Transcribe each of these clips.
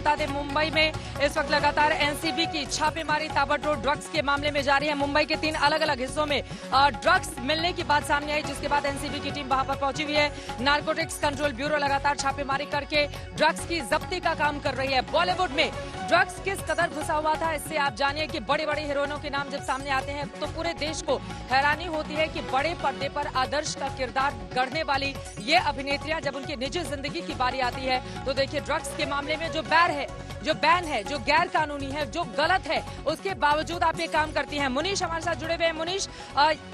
बता दें, मुंबई में इस वक्त लगातार एनसीबी की छापेमारी ताबड़तोड़ ड्रग्स के मामले में जारी है। मुंबई के 3 अलग अलग हिस्सों में ड्रग्स मिलने की बात सामने आई, जिसके बाद एनसीबी की टीम वहां पर पहुंची हुई है। नारकोटिक्स कंट्रोल ब्यूरो लगातार छापेमारी करके ड्रग्स की जब्ती का काम कर रही है। बॉलीवुड में ड्रग्स किस कदर घुसा हुआ था, इससे आप जानिए कि बड़े बड़े हीरोइनों के नाम जब सामने आते हैं तो पूरे देश को हैरानी होती है कि बड़े पर्दे पर आदर्श का किरदार गढ़ने वाली ये अभिनेत्रियां जब उनकी निजी जिंदगी की बारी आती है तो देखिए ड्रग्स के मामले में जो बैन है, जो गैर कानूनी है, जो गलत है, उसके बावजूद आप ये काम करती हैं। मुनीश हमारे साथ जुड़े हुए हैं। मुनीश,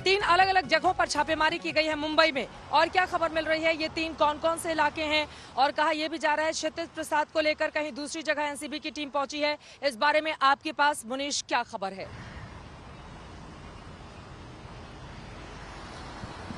3 अलग अलग जगहों पर छापेमारी की गई है मुंबई में, और क्या खबर मिल रही है? ये 3 कौन कौन से इलाके हैं? और कहा यह भी जा रहा है क्षितिज प्रसाद को लेकर कहीं दूसरी जगह एनसीबी की टीम पहुंची है। इस बारे में आपके पास मुनीश क्या खबर है?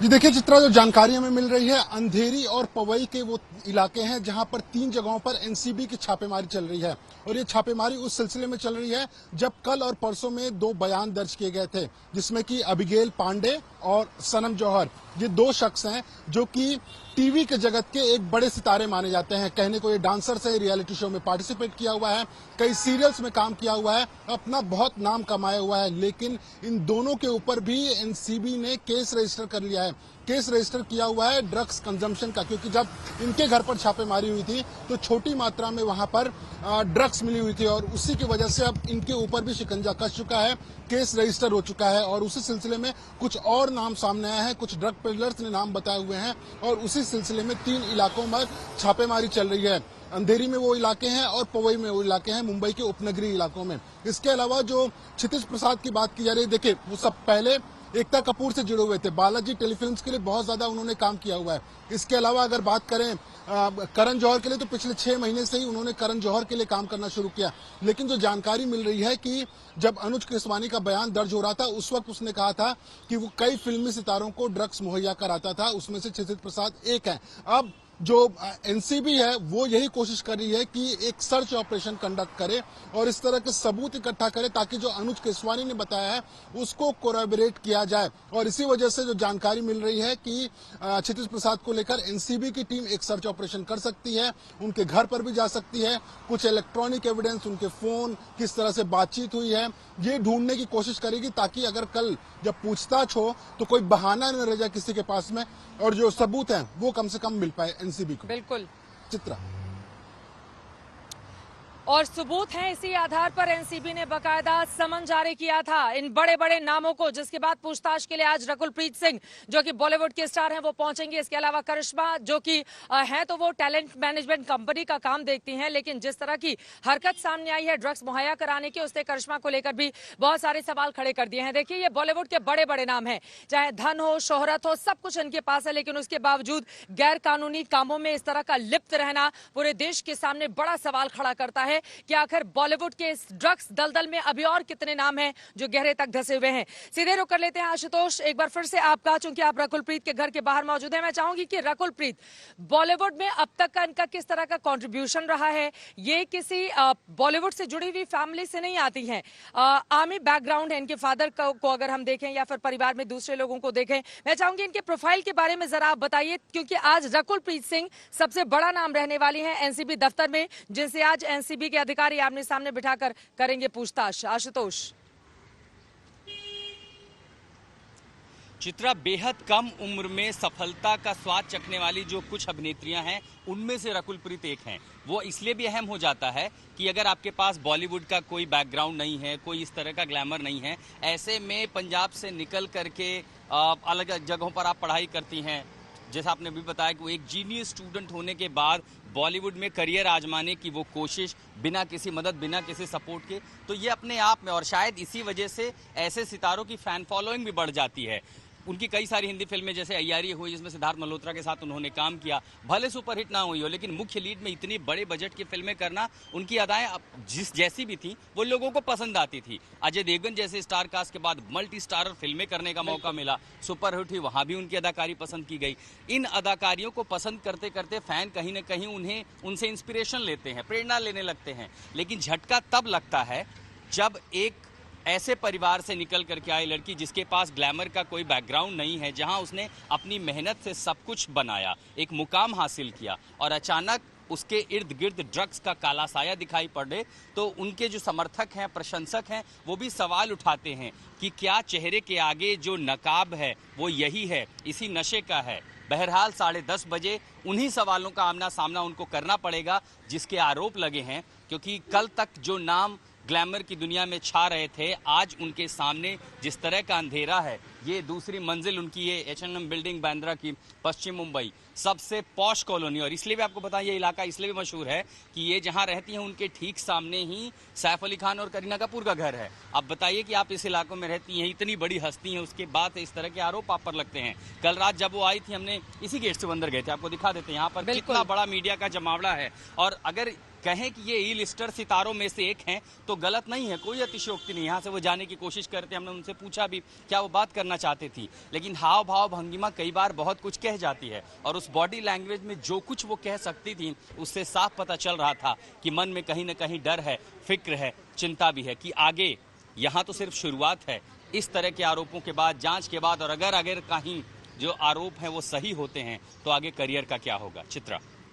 जी देखिए चित्रा, जो जानकारी हमें मिल रही है, अंधेरी और पवई के वो इलाके हैं जहां पर 3 जगहों पर एनसीबी की छापेमारी चल रही है। और ये छापेमारी उस सिलसिले में चल रही है जब कल और परसों में 2 बयान दर्ज किए गए थे, जिसमें कि अबिगेल पांडे और सनम जौहर, ये 2 शख्स हैं जो कि टीवी के जगत के एक बड़े सितारे माने जाते हैं। कहने को ये डांसर्स है, रियलिटी शो में पार्टिसिपेट किया हुआ है, कई सीरियल्स में काम किया हुआ है, अपना बहुत नाम कमाया हुआ है। लेकिन इन दोनों के ऊपर भी एनसीबी ने केस रजिस्टर कर लिया है। केस रजिस्टर किया हुआ है ड्रग्स कंजम्पशन का, क्योंकि जब इनके घर पर छापेमारी हुई थी तो छोटी मात्रा में वहां पर ड्रग्स मिली हुई थी, और उसी की वजह से अब इनके ऊपर भी शिकंजा कस चुका है, केस रजिस्टर हो चुका है। और उसी सिलसिले में कुछ और नाम सामने आए हैं, कुछ ड्रग पेडलर्स ने नाम बताए हुए हैं, और उसी सिलसिले में 3 इलाकों में छापेमारी चल रही है। अंधेरी में वो इलाके हैं और पवई में वो इलाके हैं, मुंबई के उपनगरीय इलाकों में। इसके अलावा जो क्षितिज प्रसाद की बात की जा रही है, देखिए वो सब पहले एकता कपूर से जुड़े हुए थे, बालाजी टेलीफिल्म्स के लिए बहुत ज्यादा उन्होंने काम किया हुआ है। इसके अलावा अगर बात करें करण जौहर के लिए, तो पिछले 6 महीने से ही उन्होंने करण जौहर के लिए काम करना शुरू किया। लेकिन जो जानकारी मिल रही है कि जब अनुज केसवानी का बयान दर्ज हो रहा था, उस वक्त उसने कहा था कि वो कई फिल्मी सितारों को ड्रग्स मुहैया कराता था, उसमें से क्षितिज प्रसाद एक है। अब जो एनसीबी है वो यही कोशिश कर रही है कि एक सर्च ऑपरेशन कंडक्ट करे और इस तरह के सबूत इकट्ठा करे, ताकि जो अनुज केसवानी ने बताया है उसको कोरैबोरेट किया जाए। और इसी वजह से जो जानकारी मिल रही है कि क्षितिज प्रसाद को लेकर एनसीबी की टीम एक सर्च ऑपरेशन कर सकती है, उनके घर पर भी जा सकती है, कुछ इलेक्ट्रॉनिक एविडेंस, उनके फोन, किस तरह से बातचीत हुई है, ये ढूंढने की कोशिश करेगी, ताकि अगर कल जब पूछताछ हो तो कोई बहाना न रह जाए किसी के पास में, और जो सबूत हैं वो कम से कम मिल पाए एनसीबी को। बिल्कुल चित्रा, और सबूत हैं, इसी आधार पर एनसीबी ने बकायदा समन जारी किया था इन बड़े बड़े नामों को, जिसके बाद पूछताछ के लिए आज रकुलप्रीत सिंह जो कि बॉलीवुड के स्टार हैं वो पहुंचेंगे। इसके अलावा करिश्मा जो कि हैं तो वो टैलेंट मैनेजमेंट कंपनी का काम देखती हैं, लेकिन जिस तरह की हरकत सामने आई है ड्रग्स मुहैया कराने की, उसने करिश्मा को लेकर भी बहुत सारे सवाल खड़े कर दिए हैं। देखिए ये बॉलीवुड के बड़े बड़े नाम हैं, चाहे धन हो, शोहरत हो, सब कुछ इनके पास है, लेकिन उसके बावजूद गैर कानूनी कामों में इस तरह का लिप्त रहना पूरे देश के सामने बड़ा सवाल खड़ा करता है कि आखिर बॉलीवुड के इस ड्रग्स दलदल में अभी और कितने नाम हैं जो गहरे तक धंसे हुए हैं। सीधे रुक कर लेते हैं आशुतोष, एक बार फिर से आपका, चूंकि आप रकुलप्रीत के घर के बाहर मौजूद हैं, मैं चाहूंगी कि रकुलप्रीत, बॉलीवुड में अब तक का इनका किस तरह का कंट्रीब्यूशन रहा है? ये किसी बॉलीवुड से जुड़ी हुई फैमिली से नहीं आती हैं, आर्मी बैकग्राउंड है इनके फादर को अगर हम देखें, या फिर परिवार में दूसरे लोगों को देखें। मैं चाहूंगी इनके प्रोफाइल के बारे में जरा आप बताइए, क्योंकि आज रकुलप्रीत सिंह सबसे बड़ा नाम रहने वाली है एनसीबी दफ्तर में, जिनसे आज एनसीबी के अधिकारी आमने सामने बिठाकर करेंगे पूछताछ। आशुतोष। चित्रा, बेहद कम उम्र में सफलता का स्वाद चखने वाली जो कुछ अभिनेत्रियां हैं, उनमें से रकुलप्रीत एक हैं। वो इसलिए भी अहम हो जाता है कि अगर आपके पास बॉलीवुड का कोई बैकग्राउंड नहीं है, कोई इस तरह का ग्लैमर नहीं है, ऐसे में पंजाब से निकल करके अलग जगहों पर आप पढ़ाई करती हैं, जैसा आपने भी बताया कि वो एक जीनियस स्टूडेंट होने के बाद बॉलीवुड में करियर आजमाने की वो कोशिश, बिना किसी मदद, बिना किसी सपोर्ट के, तो ये अपने आप में, और शायद इसी वजह से ऐसे सितारों की फैन फॉलोइंग भी बढ़ जाती है। उनकी कई सारी हिंदी फिल्में जैसे अय्यारी हुई, जिसमें सिद्धार्थ मल्होत्रा के साथ उन्होंने काम किया, भले सुपरहिट ना हुई हो, लेकिन मुख्य लीड में इतनी बड़े बजट की फिल्में करना, उनकी अदाएं जिस जैसी भी थी वो लोगों को पसंद आती थी। अजय देवगन जैसे स्टार कास्ट के बाद मल्टी स्टारर फिल्में करने का मौका मिला, सुपरहिट हुई, वहां भी उनकी अदाकारी पसंद की गई। इन अदाकारियों को पसंद करते करते फैन कहीं ना कहीं उनसे इंस्पिरेशन लेते हैं, प्रेरणा लेने लगते हैं। लेकिन झटका तब लगता है जब एक ऐसे परिवार से निकल करके आई लड़की, जिसके पास ग्लैमर का कोई बैकग्राउंड नहीं है, जहां उसने अपनी मेहनत से सब कुछ बनाया, एक मुकाम हासिल किया, और अचानक उसके इर्द गिर्द ड्रग्स का काला साया दिखाई पड़े तो उनके जो समर्थक हैं, प्रशंसक हैं, वो भी सवाल उठाते हैं कि क्या चेहरे के आगे जो नकाब है वो यही है, इसी नशे का है। बहरहाल 10:30 बजे उन्हीं सवालों का आमना सामना उनको करना पड़ेगा जिसके आरोप लगे हैं, क्योंकि कल तक जो नाम ग्लैमर की दुनिया में छा रहे थे, आज उनके सामने जिस तरह का अंधेरा है। ये दूसरी मंजिल उनकी, ये H&M बिल्डिंग बांद्रा की, पश्चिम मुंबई, सबसे पॉश कॉलोनी। और इसलिए भी आपको पता है ये इलाका इसलिए भी मशहूर है कि ये जहां रहती हैं उनके ठीक सामने ही सैफ अली खान और करीना कपूर का घर है। अब बताइए कि आप इस इलाकों में रहती हैं, इतनी बड़ी हस्ती हैं, उसके बाद इस तरह के आरोप आप पर लगते हैं। कल रात जब वो आई थी, हमने इसी गेट से अंदर गए थे, आपको दिखा देते हैं यहाँ पर कितना बड़ा मीडिया का जमावड़ा है। और अगर कहें कि ये ई लिस्टर सितारों में से एक हैं तो गलत नहीं है, कोई अतिशयोक्ति नहीं। यहाँ से वो जाने की कोशिश करते, हमने उनसे पूछा भी क्या वो बात करना चाहते थी, लेकिन हाव भाव भंगिमा कई बार बहुत कुछ कह जाती है। और उस बॉडी लैंग्वेज में जो कुछ वो कह सकती थी उससे साफ पता चल रहा था कि मन में कहीं ना कहीं डर है, फिक्र है, चिंता भी है कि आगे यहाँ तो सिर्फ शुरुआत है। इस तरह के आरोपों के बाद, जांच के बाद, और अगर कहीं जो आरोप हैं वो सही होते हैं तो आगे करियर का क्या होगा। चित्रा।